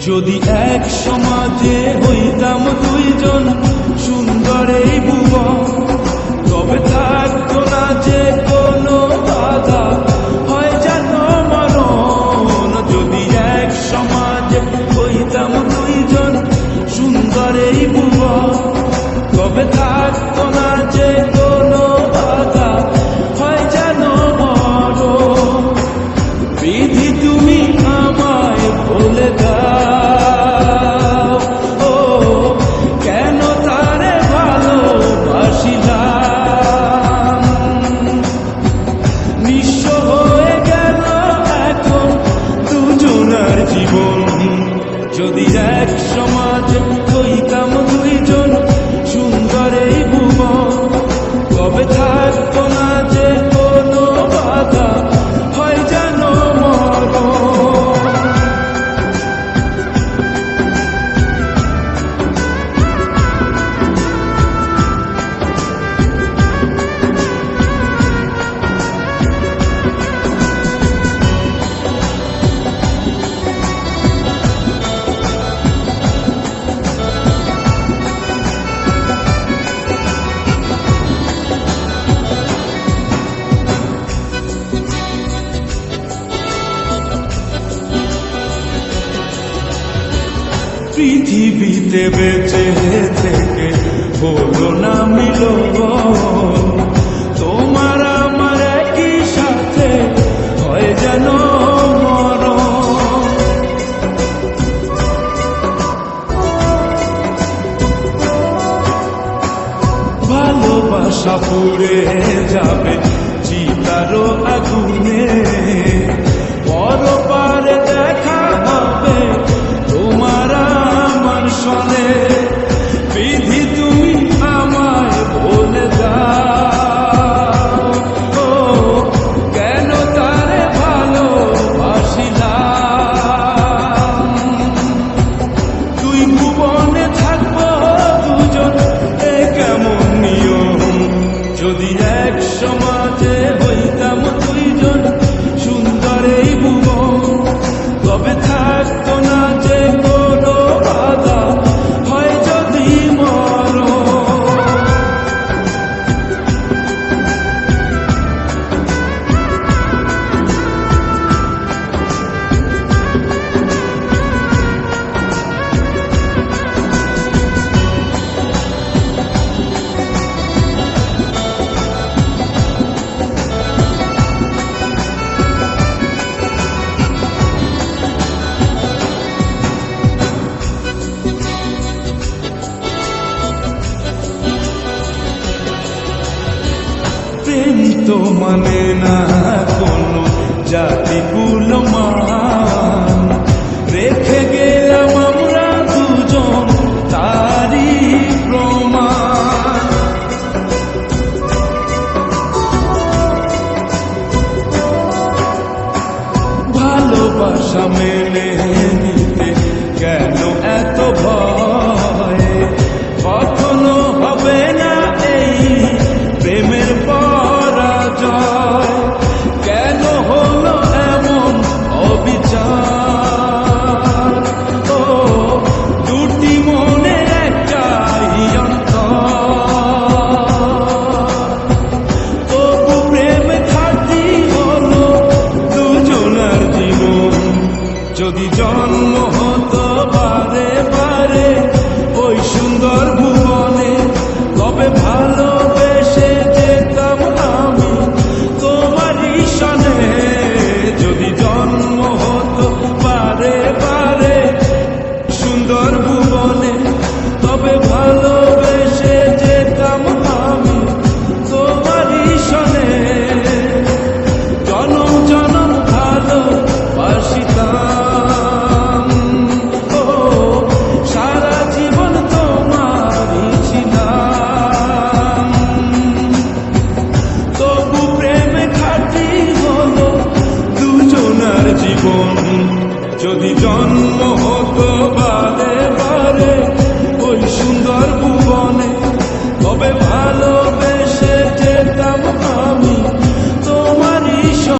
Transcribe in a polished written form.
যদি এক সমাজে হইতাম দুইজন সুন্দর এই ভুবন, তবে থাকতো না যে কোনো বাধা, হয় যেন মরণ। যদি এক সমাজে হইতাম দুইজন সুন্দর এই ভুবন, তবে থাকতো না যে কোনো বাধা, হয় যেন মরণ। বিধি তুমি আমায় বলে দাও, ও কেন তারে ভালোবাসিলাম। নিঃস্ব হয়ে গেল এখন দুজনার জীবন। যদি এক সমাজ হইতাম দুইজন সুন্দর এই ভুবন, তবে থাকতো না যে কোনো বাধা, হয় যেন মরণ। পৃথিবীতে বেঁচে থেকে হলো না মিলন, তোমার আমার একই সাথে হয় যেন মরণ। ভালোবাসা পুড়ে যাবে চিতারও আগুনে, পরপারে দেখা হবে তোমার আমার সনে। বিধি তুমি আমায় বলে দাও, ও কেন তারে ভালোবাসিলাম। দুই ভুবনে থাকবো দুজন, এ কেমন নিয়ম। যদি এক সমাজে হইতাম দুইজন সুন্দর এই ভুবন, তবে থাকতো না যে কোনো বাধা, হয় যদি মরণ। প্রেম তো মানে না কোনো জাতি কুলমান, রেখে গেলাম আমরা দুজন তারই প্রমাণ। ভালোবাসা মেনে